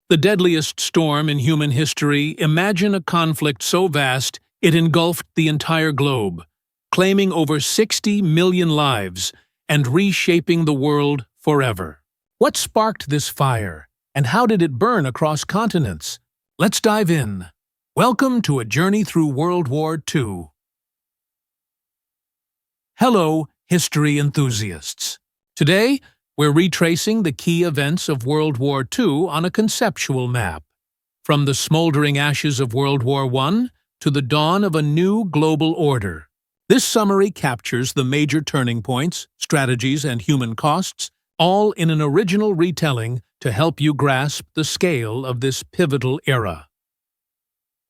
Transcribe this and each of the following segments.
The deadliest storm in human history, imagine a conflict so vast it engulfed the entire globe, claiming over 60 million lives and reshaping the world forever. What sparked this fire, and how did it burn across continents? Let's dive in. Welcome to a journey through World War II. Hello, history enthusiasts. Today, we're retracing the key events of World War II on a conceptual map. From the smoldering ashes of World War I to the dawn of a new global order. This summary captures the major turning points, strategies, and human costs, all in an original retelling to help you grasp the scale of this pivotal era.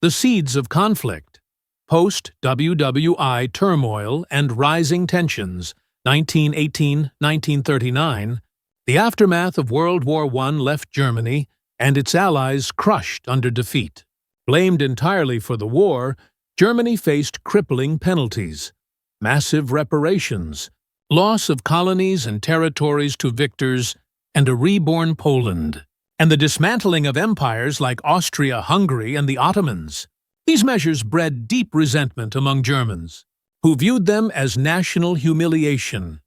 The seeds of conflict. Post-WW2 turmoil and rising tensions, 1918–1939, the aftermath of World War I left Germany and its allies crushed under defeat. Blamed entirely for the war, Germany faced crippling penalties, massive reparations, loss of colonies and territories to victors, and a reborn Poland, and the dismantling of empires like Austria-Hungary and the Ottomans. These measures bred deep resentment among Germans, who viewed them as national humiliation.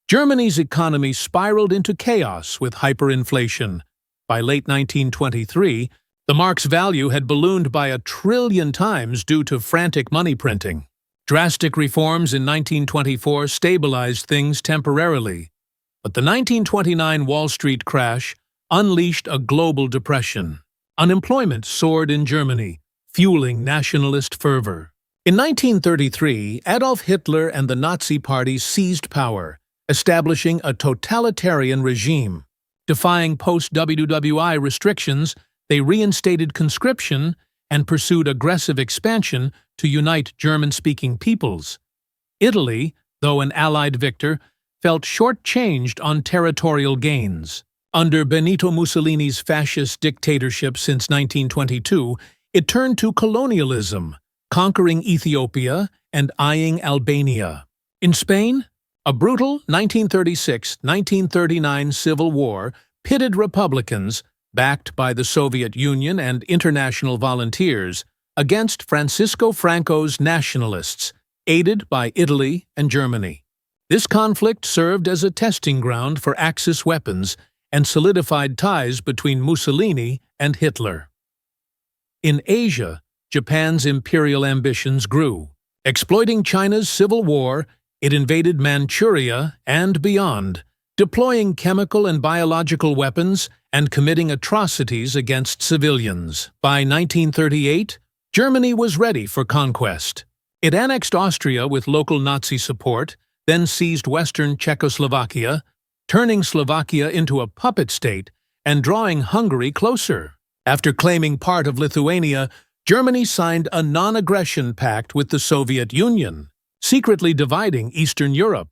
Germany's economy spiraled into chaos with hyperinflation. By late 1923, the mark's value had ballooned by 1 trillion times due to frantic money printing. Drastic reforms in 1924 stabilized things temporarily, but the 1929 Wall Street crash unleashed a global depression. Unemployment soared in Germany, fueling nationalist fervor. In 1933, Adolf Hitler and the Nazi Party seized power, establishing a totalitarian regime. Defying post-WW2 restrictions, they reinstated conscription and pursued aggressive expansion to unite German-speaking peoples. Italy, though an Allied victor, felt shortchanged on territorial gains. Under Benito Mussolini's fascist dictatorship since 1922, it turned to colonialism, conquering Ethiopia and eyeing Albania. In Spain, a brutal 1936–1939 civil war pitted Republicans, backed by the Soviet Union and international volunteers, against Francisco Franco's nationalists, aided by Italy and Germany. This conflict served as a testing ground for Axis weapons and solidified ties between Mussolini and Hitler. In Asia, Japan's imperial ambitions grew. Exploiting China's civil war, it invaded Manchuria and beyond, deploying chemical and biological weapons and committing atrocities against civilians. By 1938, Germany was ready for conquest. It annexed Austria with local Nazi support, then seized western Czechoslovakia, turning Slovakia into a puppet state and drawing Hungary closer. After claiming part of Lithuania, Germany signed a non-aggression pact with the Soviet Union, secretly dividing Eastern Europe.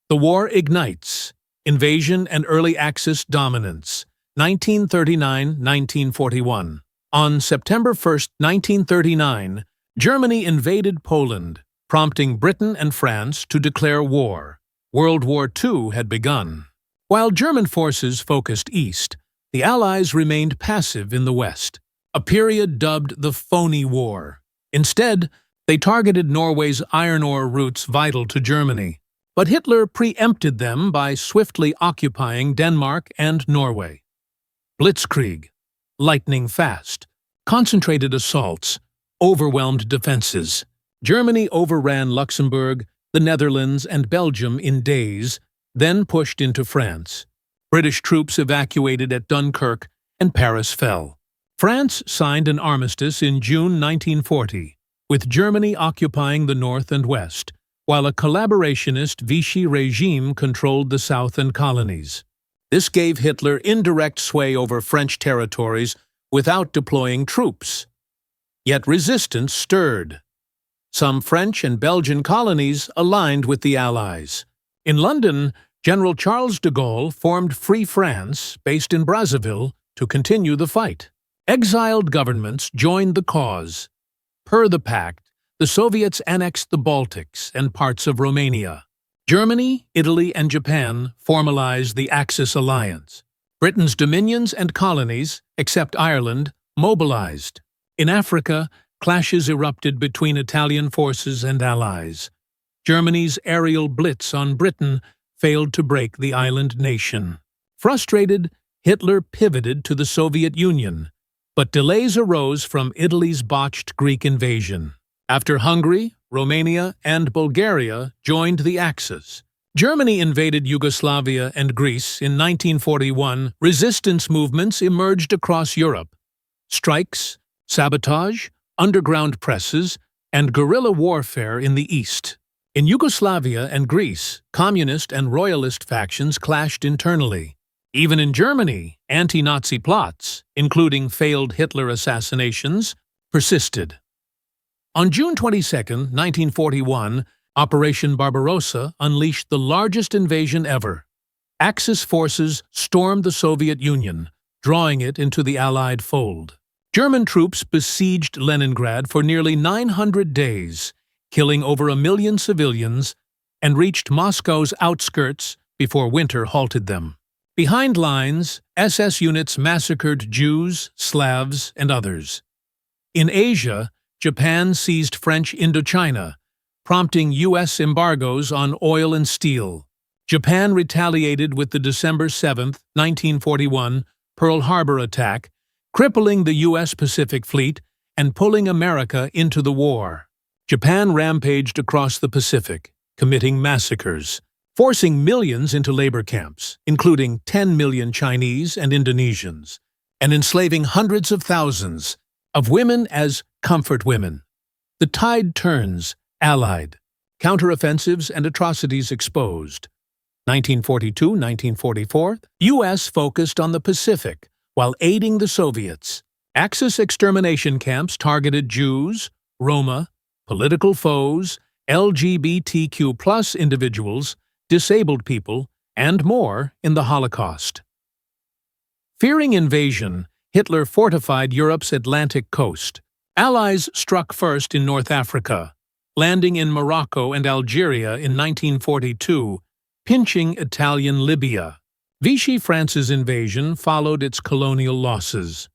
The war ignites. Invasion and early Axis dominance. 1939–1941. On September 1, 1939, Germany invaded Poland, prompting Britain and France to declare war. World War II had begun. While German forces focused east, the Allies remained passive in the west, a period dubbed the Phony War. Instead, they targeted Norway's iron ore routes vital to Germany, but Hitler preempted them by swiftly occupying Denmark and Norway. Blitzkrieg, lightning fast, concentrated assaults, overwhelmed defenses. Germany overran Luxembourg, the Netherlands, and Belgium in days, then pushed into France. British troops evacuated at Dunkirk, and Paris fell. France signed an armistice in June 1940, with Germany occupying the north and west, while a collaborationist Vichy regime controlled the south and colonies. This gave Hitler indirect sway over French territories without deploying troops. Yet resistance stirred. Some French and Belgian colonies aligned with the Allies. In London, General Charles de Gaulle formed Free France, based in Brazzaville, to continue the fight. Exiled governments joined the cause. Per the pact, the Soviets annexed the Baltics and parts of Romania. Germany, Italy, and Japan formalized the Axis alliance. Britain's dominions and colonies, except Ireland, mobilized. In Africa, clashes erupted between Italian forces and allies. Germany's aerial blitz on Britain failed to break the island nation. Frustrated, Hitler pivoted to the Soviet Union, but delays arose from Italy's botched Greek invasion. After Hungary, Romania, and Bulgaria joined the Axis, Germany invaded Yugoslavia and Greece in 1941. Resistance movements emerged across Europe. Strikes, sabotage, underground presses, and guerrilla warfare in the East. In Yugoslavia and Greece, communist and royalist factions clashed internally. Even in Germany, anti-Nazi plots, including failed Hitler assassinations, persisted. On June 22, 1941, Operation Barbarossa unleashed the largest invasion ever. Axis forces stormed the Soviet Union, drawing it into the Allied fold. German troops besieged Leningrad for nearly 900 days, killing over 1 million civilians, and reached Moscow's outskirts before winter halted them. Behind lines, SS units massacred Jews, Slavs, and others. In Asia, Japan seized French Indochina, prompting U.S. embargoes on oil and steel. Japan retaliated with the December 7, 1941, Pearl Harbor attack, crippling the U.S. Pacific Fleet and pulling America into the war. Japan rampaged across the Pacific, committing massacres, forcing millions into labor camps, including 10 million Chinese and Indonesians, and enslaving hundreds of thousands of women as comfort women. The tide turns, Allied. Counteroffensives and atrocities exposed. 1942-1944, U.S. focused on the Pacific while aiding the Soviets. Axis extermination camps targeted Jews, Roma, political foes, LGBTQ+ individuals, disabled people, and more in the Holocaust. Fearing invasion, Hitler fortified Europe's Atlantic coast. Allies struck first in North Africa, landing in Morocco and Algeria in 1942, pinching Italian Libya. Vichy France's invasion followed its colonial losses.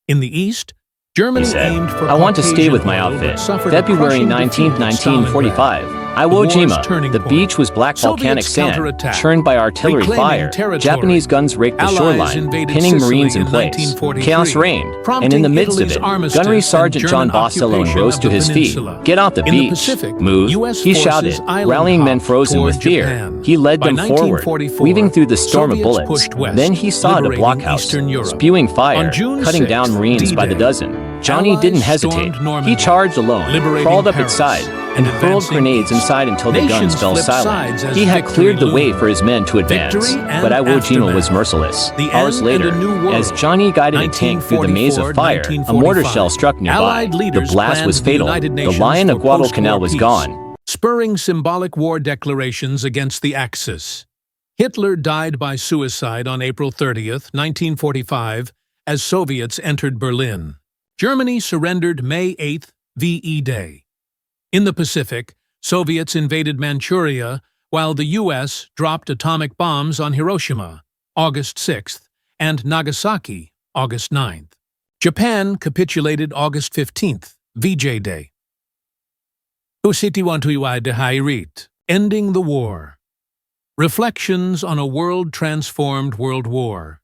In the East, Germany aimed for I want to stay with my outfit. February 19, 1945. Iwo Jima. The beach was black volcanic sand, churned by artillery fire. Japanese guns raked the shoreline, pinning Marines in place. Chaos reigned, and in the midst of it, Gunnery Sergeant John Bosselone rose to his feet. "Get off the beach! Move!" he shouted, rallying men frozen with fear. He led them forward, weaving through the storm of bullets. Then he sawed a blockhouse, spewing fire, cutting down Marines by the dozen. Johnny didn't hesitate. He charged alone, crawled up its side, and hurled grenades inside until the guns fell silent. He had cleared the way for his men to advance, but Iwo Jima was merciless. Hours later, as Johnny guided a tank through the maze of fire, a mortar shell struck nearby. The blast was fatal. The Lion of Guadalcanal was gone, spurring symbolic war declarations against the Axis. Hitler died by suicide on April 30, 1945, as Soviets entered Berlin. Germany surrendered May 8, VE Day. In the Pacific, Soviets invaded Manchuria, while the U.S. dropped atomic bombs on Hiroshima, August 6, and Nagasaki, August 9. Japan capitulated August 15, VJ Day. Ending the War. Reflections on a World-Transformed World War.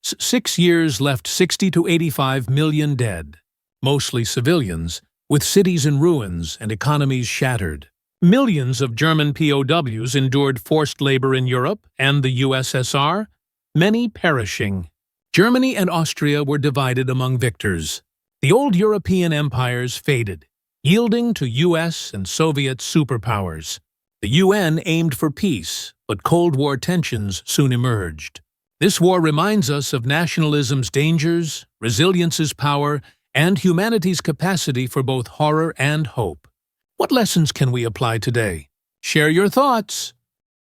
6 years left 60 to 85 million dead, mostly civilians, with cities in ruins and economies shattered. Millions of German POWs endured forced labor in Europe and the USSR, many perishing. Germany and Austria were divided among victors. The old European empires faded, yielding to US and Soviet superpowers. The UN aimed for peace, but Cold War tensions soon emerged. This war reminds us of nationalism's dangers, resilience's power, and humanity's capacity for both horror and hope. What lessons can we apply today? Share your thoughts.